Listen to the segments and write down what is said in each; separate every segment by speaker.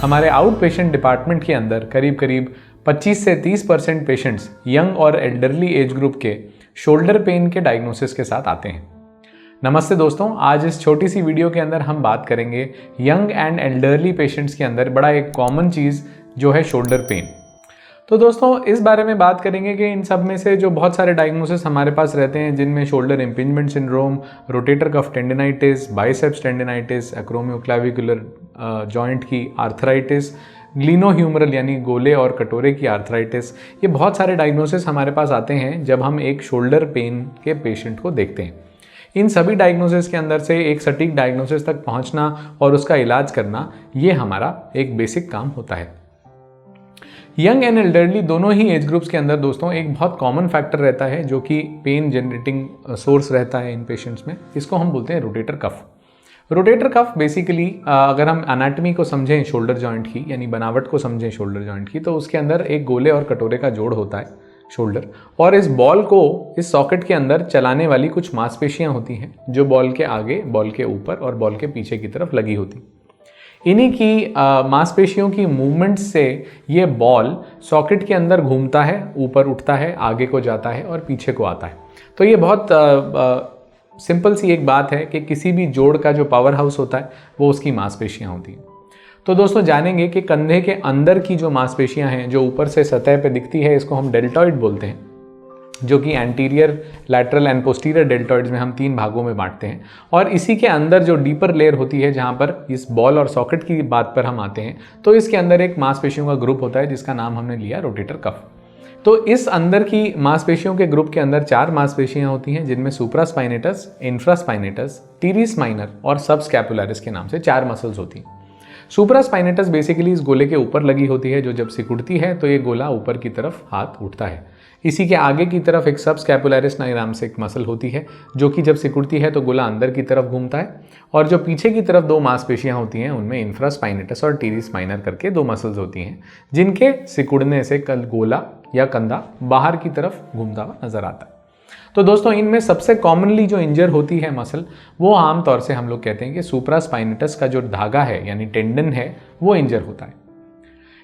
Speaker 1: हमारे out patient department के अंदर करीब करीब 25 से 30% पेशेंट्स यंग और एल्डरली एज ग्रुप के शोल्डर पेन के डायग्नोसिस के साथ आते हैं। नमस्ते दोस्तों, आज इस छोटी सी वीडियो के अंदर हम बात करेंगे यंग एंड एल्डरली पेशेंट्स के अंदर बड़ा एक कॉमन चीज़ जो है शोल्डर पेन। तो दोस्तों इस बारे में बात करेंगे कि इन सब में से जो बहुत सारे डायग्नोसिस हमारे पास रहते हैं, जिनमें shoulder impingement syndrome, rotator cuff tendinitis, biceps tendinitis, acromioclavicular joint की आर्थराइटिस, ग्लिनोह्यूमरल यानी गोले और कटोरे की आर्थराइटिस, ये बहुत सारे डायग्नोसिस हमारे पास आते हैं जब हम एक शोल्डर पेन के पेशेंट को देखते हैं। इन सभी डायग्नोसिस के अंदर से एक सटीक डायग्नोसिस तक पहुंचना और उसका इलाज करना, ये हमारा एक बेसिक काम होता है। यंग एंड एल्डरली दोनों ही एज ग्रुप्स के अंदर दोस्तों एक बहुत कॉमन फैक्टर रहता है जो कि पेन जनरेटिंग सोर्स रहता है इन पेशेंट्स में। इसको हम बोलते हैं rotator cuff. Rotator cuff basically अगर हम एनाटॉमी को समझें शोल्डर जॉइंट की, यानी बनावट को समझें शोल्डर जॉइंट की, तो उसके अंदर एक गोले और कटोरे का जोड़ होता है शोल्डर, और इस बॉल को इस सॉकेट के अंदर चलाने वाली कुछ मांसपेशियां होती हैं जो बॉल के आगे, बॉल के ऊपर और बॉल के पीछे की तरफ लगी होती। इन्हीं की मांसपेशियों की मूवमेंट से ये बॉल सॉकेट के अंदर घूमता है, ऊपर उठता है, आगे को जाता है और पीछे को आता है। तो ये बहुत सिंपल सी एक बात है कि किसी भी जोड़ का जो पावर हाउस होता है वो उसकी मांसपेशियां होती हैं। तो दोस्तों जानेंगे कि कंधे के अंदर की जो मांसपेशियां हैं जो ऊपर से सतह पे दिखती है, इसको हम डेल्टॉइड बोलते हैं, जो कि एंटीरियर, लैटरल एंड पोस्टीरियर डेल्टॉइड्स में हम 3 भागों में बांटते हैं। और इसी के अंदर जो डीपर लेयर होती है, जहाँ पर इस बॉल और सॉकेट की बात पर हम आते हैं, तो इसके अंदर एक मांसपेशियों का ग्रुप होता है जिसका नाम हमने लिया रोटेटर कफ। तो इस अंदर की मांसपेशियों के ग्रुप के अंदर 4 मांसपेशियां होती हैं, जिनमें सुप्रास्पाइनेटस, इंफ्रास्पाइनेटस, टीरिस माइनर और सबस्कैपुलरिस के नाम से 4 मसल्स होती हैं। सुप्रास्पाइनेटस बेसिकली इस गोले के ऊपर लगी होती है, जो जब सिकुड़ती है तो ये गोला ऊपर की तरफ हाथ उठता है। इसी के आगे की तरफ एक सबस्कैपुलरिस नाम से एक मसल होती है, जो कि जब सिकुड़ती है तो गोला अंदर की तरफ घूमता है। और जो पीछे की तरफ 2 मांसपेशियां होती हैं, उनमें इंफ्रास्पाइनेटस और टीरिस माइनर करके 2 मसल्स होती हैं, जिनके सिकुड़ने से गोला या कंधा बाहर की तरफ घूमता हुआ नजर आता है। तो दोस्तों इनमें सबसे कॉमनली जो इंजर होती है मसल, वो आमतौर से हम लोग कहते हैं कि सुप्रास्पाइनेटस का जो धागा है यानी टेंडन है, वो इंजर होता है।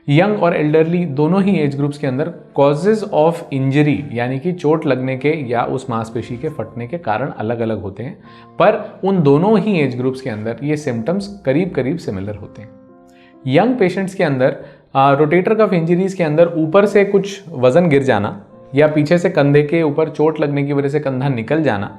Speaker 1: यंग और एल्डरली दोनों ही एज ग्रुप्स के अंदर कॉजेज ऑफ इंजरी यानी कि चोट लगने के या उस मांसपेशी के फटने के कारण अलग अलग होते हैं, पर उन दोनों ही एज ग्रुप्स के अंदर ये सिम्टम्स करीब करीब सिमिलर होते हैं। यंग पेशेंट्स के अंदर रोटेटर कफ इंजरीज के अंदर ऊपर से कुछ वजन गिर जाना, या पीछे से कंधे के ऊपर चोट लगने की वजह से कंधा निकल जाना,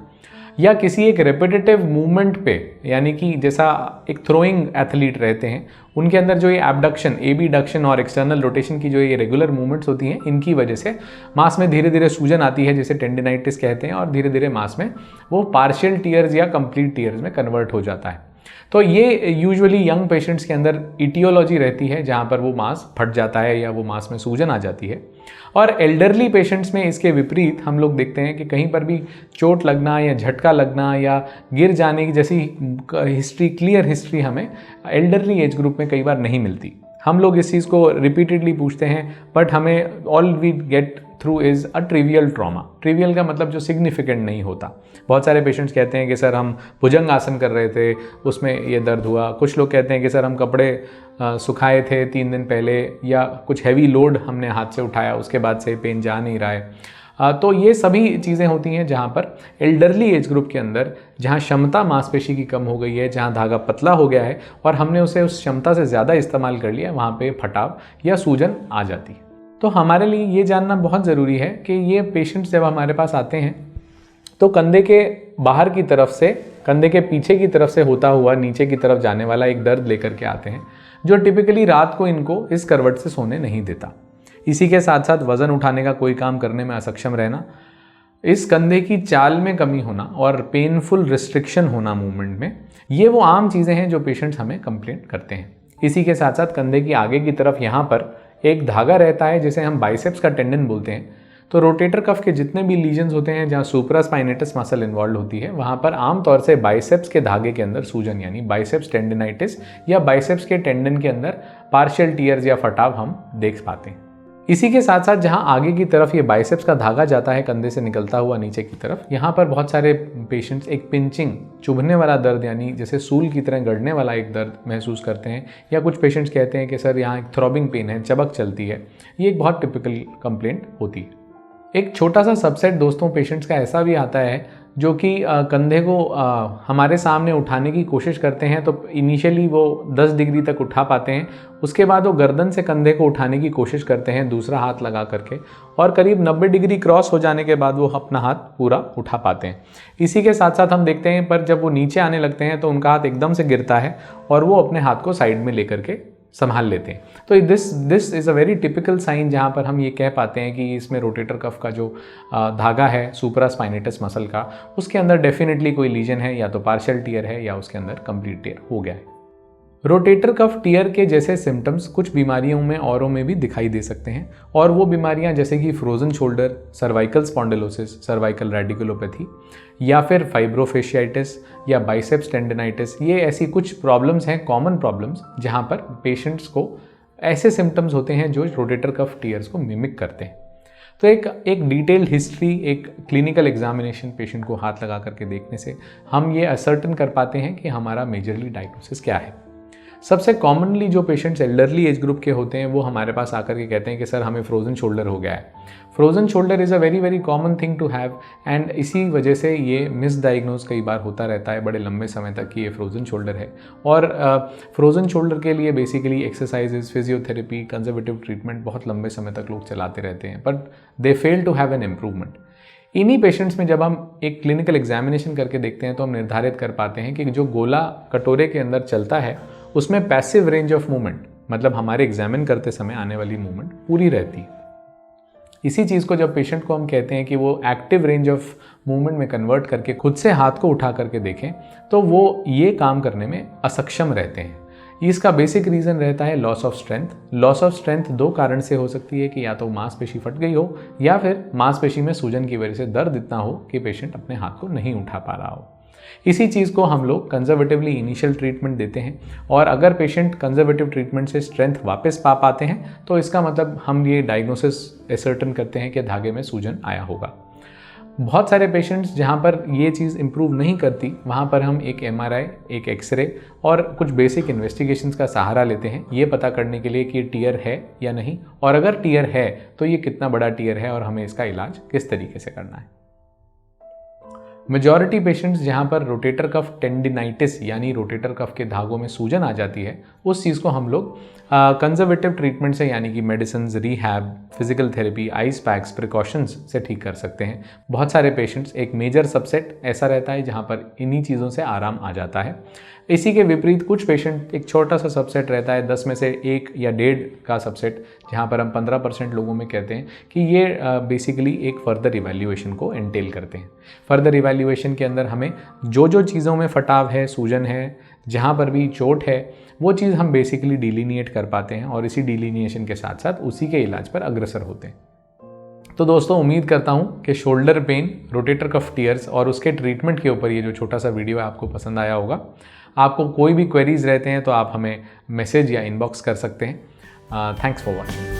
Speaker 1: या किसी एक रेपिटेटिव मूवमेंट पे, यानी कि जैसा एक थ्रोइंग एथलीट रहते हैं उनके अंदर जो ये एबडक्शन, एबीडक्शन और एक्सटर्नल रोटेशन की जो ये रेगुलर मूवमेंट्स होती हैं, इनकी वजह से मांस में धीरे धीरे सूजन आती है, जिसे टेंडिनाइटिस कहते हैं, और धीरे धीरे मांस में वो पार्शियल टीयर्स या कंप्लीट टीयर्स में कन्वर्ट हो जाता है। तो ये यूजुअली यंग पेशेंट्स के अंदर इटियोलॉजी रहती है, जहाँ पर वो मांस फट जाता है या वो मांस में सूजन आ जाती है। और एल्डरली पेशेंट्स में इसके विपरीत हम लोग देखते हैं कि कहीं पर भी चोट लगना या झटका लगना या गिर जाने की जैसी हिस्ट्री, क्लियर हिस्ट्री हमें एल्डरली एज ग्रुप में कई बार नहीं मिलती। हम लोग इस चीज़ को रिपीटेडली पूछते हैं, बट हमें all we get through is a trivial trauma. Trivial का मतलब जो सिग्निफिकेंट नहीं होता। बहुत सारे पेशेंट्स कहते हैं कि सर हम भुजंग आसन कर रहे थे, उसमें ये दर्द हुआ। कुछ लोग कहते हैं कि सर हम कपड़े सुखाए थे 3 दिन पहले, या कुछ हैवी लोड हमने हाथ से उठाया, उसके बाद से पेन जा नहीं रहा है। तो ये सभी चीज़ें होती हैं जहाँ पर एल्डरली एज ग्रुप के अंदर, जहाँ क्षमता मांसपेशी की कम हो गई है, जहाँ धागा पतला हो गया है और हमने उसे उस क्षमता से ज़्यादा इस्तेमाल कर लिया, वहाँ पे फटाव या सूजन आ जाती है। तो हमारे लिए ये जानना बहुत ज़रूरी है कि ये पेशेंट्स जब हमारे पास आते हैं तो कंधे के बाहर की तरफ से, कंधे के पीछे की तरफ से होता हुआ नीचे की तरफ जाने वाला एक दर्द लेकर के आते हैं, जो टिपिकली रात को इनको इस करवट से सोने नहीं देता। इसी के साथ साथ वज़न उठाने का कोई काम करने में असक्षम रहना, इस कंधे की चाल में कमी होना और पेनफुल रिस्ट्रिक्शन होना मूवमेंट में, ये वो आम चीज़ें हैं जो पेशेंट्स हमें कंप्लेंट करते हैं। इसी के साथ साथ कंधे की आगे की तरफ यहाँ पर एक धागा रहता है जिसे हम बाइसेप्स का टेंडन बोलते हैं। तो रोटेटर कफ के जितने भी लीजन्स होते हैं जहाँ सुप्रास्पाइनेटस मसल इन्वॉल्व होती है, वहाँ पर आमतौर से बाइसेप्स के धागे के अंदर सूजन यानी बाइसेप्स टेंडिनाइटिस या बाइसेप्स के टेंडन के अंदर पार्शियल टीयर्स या फटाव हम देख पाते हैं। इसी के साथ साथ जहाँ आगे की तरफ ये बाइसेप्स का धागा जाता है कंधे से निकलता हुआ नीचे की तरफ, यहाँ पर बहुत सारे पेशेंट्स एक पिंचिंग, चुभने वाला दर्द यानी जैसे सूल की तरह गड़ने वाला एक दर्द महसूस करते हैं, या कुछ पेशेंट्स कहते हैं कि सर यहाँ एक थ्रॉबिंग पेन है, चबक चलती है। ये एक बहुत टिपिकल कंप्लेंट होती है। एक छोटा सा सबसेट दोस्तों पेशेंट्स का ऐसा भी आता है जो कि कंधे को हमारे सामने उठाने की कोशिश करते हैं, तो इनिशियली वो 10 डिग्री तक उठा पाते हैं, उसके बाद वो गर्दन से कंधे को उठाने की कोशिश करते हैं दूसरा हाथ लगा करके, और करीब 90 डिग्री क्रॉस हो जाने के बाद वो अपना हाथ पूरा उठा पाते हैं। इसी के साथ साथ हम देखते हैं पर जब वो नीचे आने लगते हैं तो उनका हाथ एकदम से गिरता है और वो अपने हाथ को साइड में लेकर के संभाल लेते हैं। तो this is a very typical sign जहाँ पर हम ये कह पाते हैं कि इसमें रोटेटर कफ का जो धागा है सुप्रास्पाइनेटस मसल का, उसके अंदर डेफिनेटली कोई लीजन है, या तो पार्शियल टियर है या उसके अंदर कंप्लीट टियर हो गया है। रोटेटर कफ टियर के जैसे सिम्टम्स कुछ बीमारियों में औरों में भी दिखाई दे सकते हैं, और वो बीमारियां जैसे कि frozen shoulder, cervical spondylosis, cervical radiculopathy, या फिर फाइब्रोफेशियाइटिस या बाइसेप्स टेंडिनाइटिस, ये ऐसी कुछ प्रॉब्लम्स हैं, कॉमन प्रॉब्लम्स, जहां पर पेशेंट्स को ऐसे सिम्टम्स होते हैं जो रोटेटर कफ टियर्स को मिमिक करते हैं। तो एक डिटेल्ड हिस्ट्री, एक क्लिनिकल एग्जामिनेशन पेशेंट को हाथ लगा करके देखने से हम ये असर्टन कर पाते हैं कि हमारा मेजरली डायग्नोसिस क्या है। सबसे कॉमनली जो पेशेंट्स एल्डरली एज ग्रुप के होते हैं वो हमारे पास आकर के कहते हैं कि सर हमें फ्रोजन शोल्डर हो गया है। Frozen shoulder is a very very common thing to have, and इसी वजह से ये मिसडाइग्नोज कई बार होता रहता है बड़े लंबे समय तक कि ये फ्रोजन शोल्डर है। और फ्रोजन शोल्डर के लिए basically exercises, physiotherapy, conservative treatment बहुत लंबे समय तक लोग चलाते रहते हैं, but they fail to have an improvement. इन्हीं पेशेंट्स में जब हम एक क्लिनिकल एग्जामिनेशन करके देखते हैं तो हम निर्धारित कर पाते हैं कि जो गोला कटोरे के अंदर चलता है उसमें पैसिव रेंज ऑफ मूवमेंट, मतलब हमारे एग्जामिन करते समय आने वाली मूवमेंट पूरी रहती है। इसी चीज़ को जब पेशेंट को हम कहते हैं कि वो एक्टिव रेंज ऑफ मूवमेंट में कन्वर्ट करके खुद से हाथ को उठा करके देखें, तो वो ये काम करने में असक्षम रहते हैं। इसका बेसिक रीज़न रहता है loss of strength. Loss of strength दो कारण से हो सकती है कि या तो मांसपेशी फट गई हो, या फिर मांसपेशी में सूजन की वजह से दर्द इतना हो कि पेशेंट अपने हाथ को नहीं उठा पा रहा हो। इसी चीज़ को हम लोग कंजर्वेटिवली इनिशियल ट्रीटमेंट देते हैं, और अगर पेशेंट कंजर्वेटिव ट्रीटमेंट से स्ट्रेंथ वापस पा पाते हैं तो इसका मतलब हम ये डायग्नोसिस एसर्टन करते हैं कि धागे में सूजन आया होगा। बहुत सारे पेशेंट्स जहाँ पर ये चीज़ इम्प्रूव नहीं करती, वहाँ पर हम एक MRI, एक एक्सरे और कुछ बेसिक इन्वेस्टिगेशंस का सहारा लेते हैं ये पता करने के लिए कि टियर है या नहीं, और अगर टियर है तो ये कितना बड़ा टियर है और हमें इसका इलाज किस तरीके से करना है। मेजॉरिटी पेशेंट्स जहाँ पर रोटेटर कफ टेंडिनाइटिस यानी रोटेटर कफ के धागों में सूजन आ जाती है, उस चीज़ को हम लोग कंजर्वेटिव ट्रीटमेंट से यानी कि medicine, rehab, physical therapy, ice packs, precautions से ठीक कर सकते हैं। बहुत सारे पेशेंट्स, एक मेजर सबसेट ऐसा रहता है जहाँ पर इन्हीं चीज़ों से आराम आ जाता है। इसी के विपरीत कुछ पेशेंट, एक छोटा सा सबसेट रहता है, 10 में से 1 या 1.5 का सबसेट, जहाँ पर हम 15% लोगों में कहते हैं कि ये बेसिकली एक फर्दर इवैल्यूएशन को एंटेल करते हैं। फर्दर इवैल्यूएशन के अंदर हमें जो चीज़ों में फटाव है, सूजन है, जहाँ पर भी चोट है, वो चीज़ हम बेसिकली डिलीनिएट कर पाते हैं, और इसी डिलीनिएशन के साथ साथ उसी के इलाज पर अग्रसर होते हैं। तो दोस्तों उम्मीद करता हूँ कि shoulder pain, rotator cuff tears और उसके ट्रीटमेंट के ऊपर ये जो छोटा सा वीडियो है आपको पसंद आया होगा। आपको कोई भी क्वेरीज रहते हैं तो आप हमें मैसेज या इनबॉक्स कर सकते हैं। Thanks for watching.